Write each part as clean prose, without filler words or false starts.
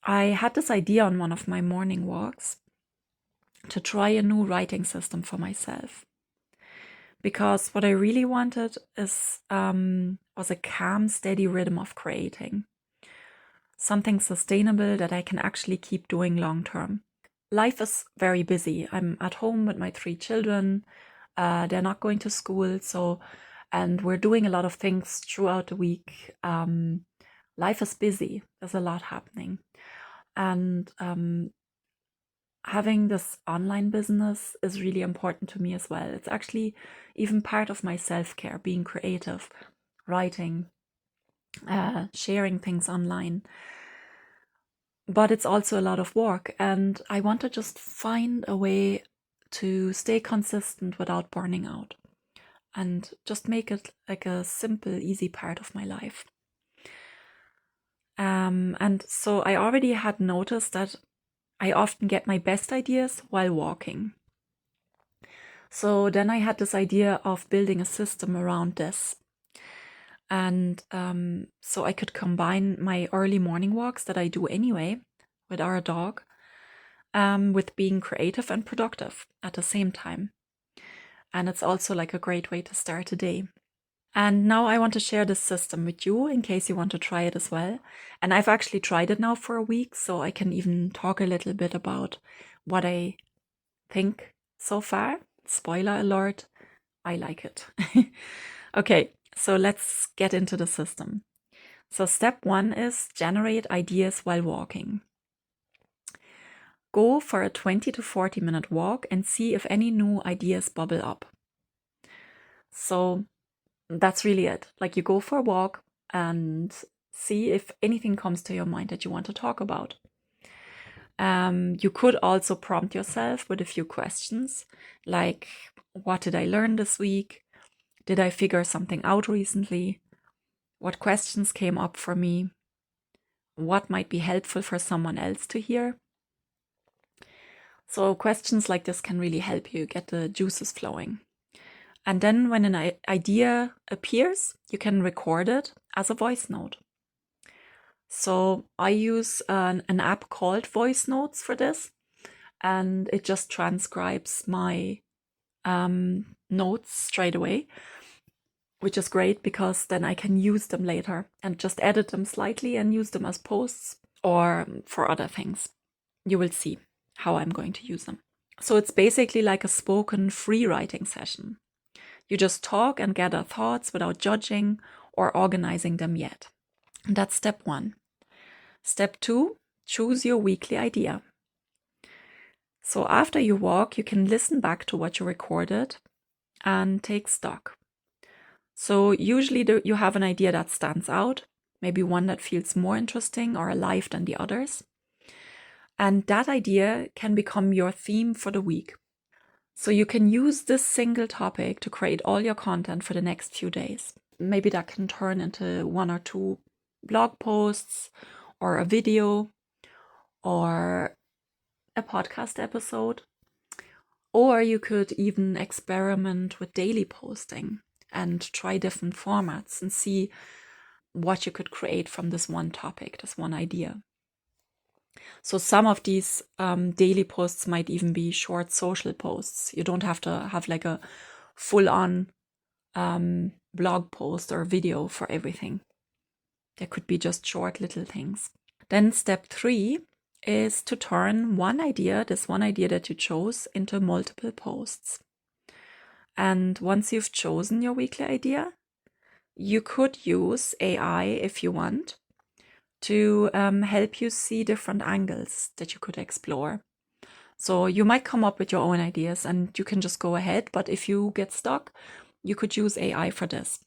I had this idea on one of my morning walks to try a new writing system for myself. Because what I really wanted was a calm, steady rhythm of creating. Something sustainable that I can actually keep doing long term. Life is very busy. I'm at home with my 3 children. They're not going to school, and we're doing a lot of things throughout the week. Life is busy. There's a lot happening, and having this online business is really important to me as well. It's actually even part of my self-care, being creative, writing, sharing things online. But it's also a lot of work, and I want to just find a way to stay consistent without burning out and just make it like a simple, easy part of my life. And so I already had noticed that I often get my best ideas while walking. So then I had this idea of building a system around this. And so I could combine my early morning walks that I do anyway with our dog with being creative and productive at the same time. And it's also like a great way to start a day. And now I want to share this system with you in case you want to try it as well. And I've actually tried it now for a week, so I can even talk a little bit about what I think so far. Spoiler alert, I like it. Okay, so let's get into the system. So step 1 is generate ideas while walking. Go for a 20 to 40 minute walk and see if any new ideas bubble up. So that's really it. Like, you go for a walk and see if anything comes to your mind that you want to talk about. You could also prompt yourself with a few questions, like, what did I learn this week? Did I figure something out recently? What questions came up for me? What might be helpful for someone else to hear? So questions like this can really help you get the juices flowing. And then when an idea appears, you can record it as a voice note. So I use an app called Voice Notes for this, and it just transcribes my notes straight away, which is great because then I can use them later and just edit them slightly and use them as posts or for other things. You will see how I'm going to use them. So it's basically like a spoken free writing session. You just talk and gather thoughts without judging or organizing them yet. And that's step 1. Step 2, choose your weekly idea. So after you walk, you can listen back to what you recorded and take stock. So usually you have an idea that stands out, maybe one that feels more interesting or alive than the others. And that idea can become your theme for the week. So you can use this single topic to create all your content for the next few days. Maybe that can turn into 1 or 2 blog posts or a video or a podcast episode. Or you could even experiment with daily posting and try different formats and see what you could create from this one topic, this one idea. So some of these daily posts might even be short social posts. You don't have to have like a full-on blog post or video for everything. There could be just short little things. Then step 3 is to turn this one idea that you chose, into multiple posts. And once you've chosen your weekly idea, you could use AI if you want to help you see different angles that you could explore. So you might come up with your own ideas and you can just go ahead, but if you get stuck, you could use AI for this.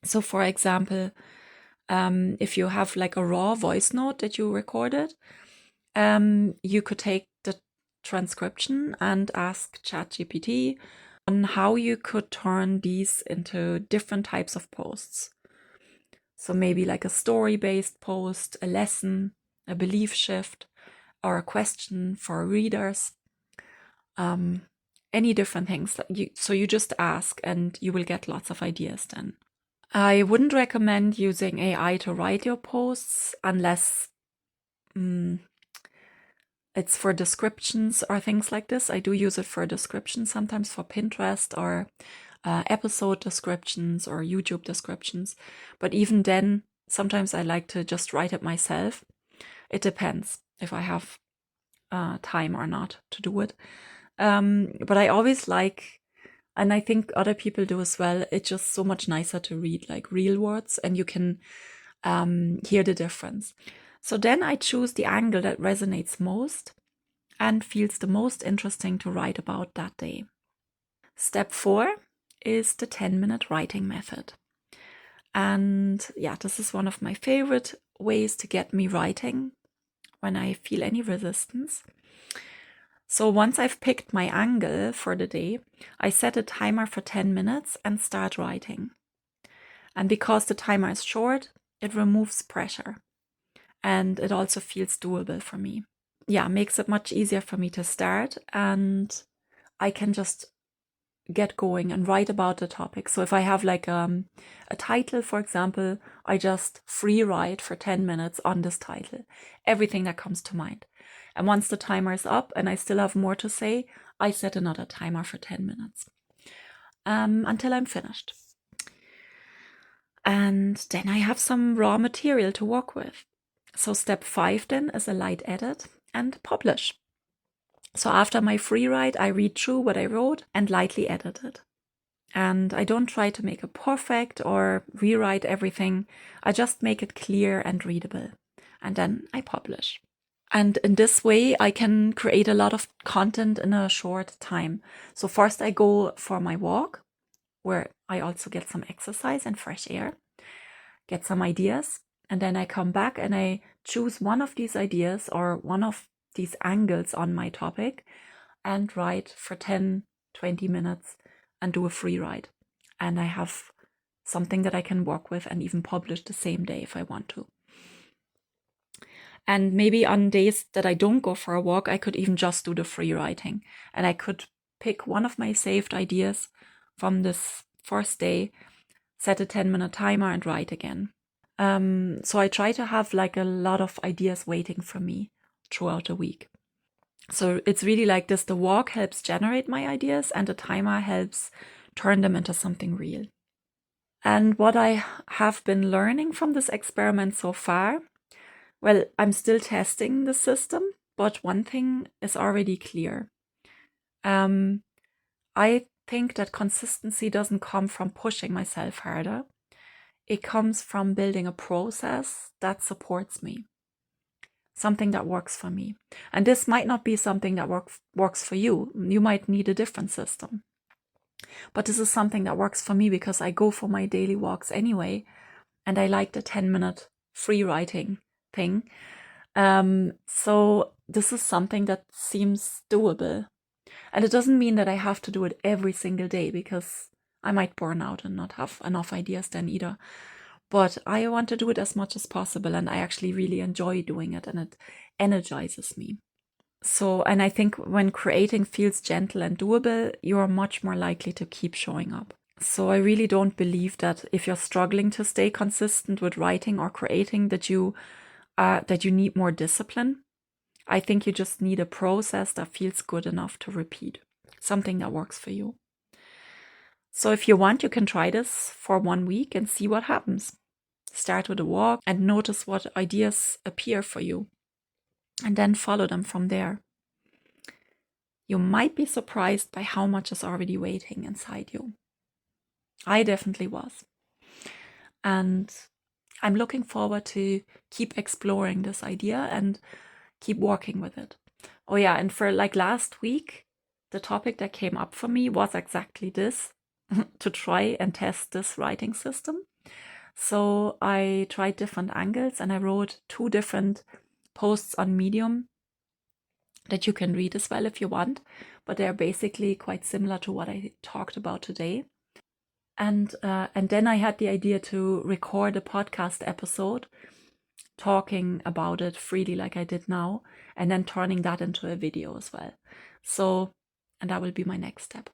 So for example, if you have like a raw voice note that you recorded, you could take the transcription and ask ChatGPT on how you could turn these into different types of posts. So maybe like a story-based post, a lesson, a belief shift, or a question for readers. Any different things. So you just ask and you will get lots of ideas then. I wouldn't recommend using AI to write your posts unless it's for descriptions or things like this. I do use it for descriptions, sometimes for Pinterest or episode descriptions or YouTube descriptions. But even then, sometimes I like to just write it myself. It depends if I have time or not to do it. But I always like, and I think other people do as well, it's just so much nicer to read like real words, and you can hear the difference. So then I choose the angle that resonates most and feels the most interesting to write about that day. Step 4 is the 10-minute writing method. And yeah, this is one of my favorite ways to get me writing when I feel any resistance. So once I've picked my angle for the day, I set a timer for 10 minutes and start writing. And because the timer is short, it removes pressure. And it also feels doable for me. Yeah, makes it much easier for me to start, and I can just get going and write about the topic. So if I have like a title, for example, I just free write for 10 minutes on this title, everything that comes to mind. And once the timer is up and I still have more to say, I set another timer for 10 minutes until I'm finished. And then I have some raw material to work with. So step 5 then is a light edit and publish. So after my free write, I read through what I wrote and lightly edit it. And I don't try to make it perfect or rewrite everything. I just make it clear and readable. And then I publish. And in this way, I can create a lot of content in a short time. So first I go for my walk, where I also get some exercise and fresh air, get some ideas. And then I come back and I choose one of these ideas or one of these angles on my topic and write for 10, 20 minutes and do a free write. And I have something that I can work with and even publish the same day if I want to. And maybe on days that I don't go for a walk, I could even just do the free writing. And I could pick one of my saved ideas from this first day, set a 10-minute timer and write again. So I try to have like a lot of ideas waiting for me throughout the week. So it's really like this. The walk helps generate my ideas and the timer helps turn them into something real. And what I have been learning from this experiment so far, well, I'm still testing the system, but one thing is already clear. I think that consistency doesn't come from pushing myself harder. It comes from building a process that supports me, something that works for me. And this might not be something that works for you. You might need a different system. But this is something that works for me because I go for my daily walks anyway, and I like the 10-minute free writing thing. So this is something that seems doable. And it doesn't mean that I have to do it every single day, because I might burn out and not have enough ideas then either. But I want to do it as much as possible, and I actually really enjoy doing it, and it energizes me. So, and I think when creating feels gentle and doable, you are much more likely to keep showing up. So I really don't believe that if you're struggling to stay consistent with writing or creating, that you need more discipline. I think you just need a process that feels good enough to repeat, something that works for you. So if you want, you can try this for 1 week and see what happens. Start with a walk and notice what ideas appear for you, and then follow them from there. You might be surprised by how much is already waiting inside you. I definitely was. And I'm looking forward to keep exploring this idea and keep working with it. Oh yeah, and for like last week, the topic that came up for me was exactly this, to try and test this writing system. So I tried different angles and I wrote 2 different posts on Medium that you can read as well if you want, but they're basically quite similar to what I talked about today. And then I had the idea to record a podcast episode talking about it freely like I did now, and then turning that into a video as well. So, and that will be my next step.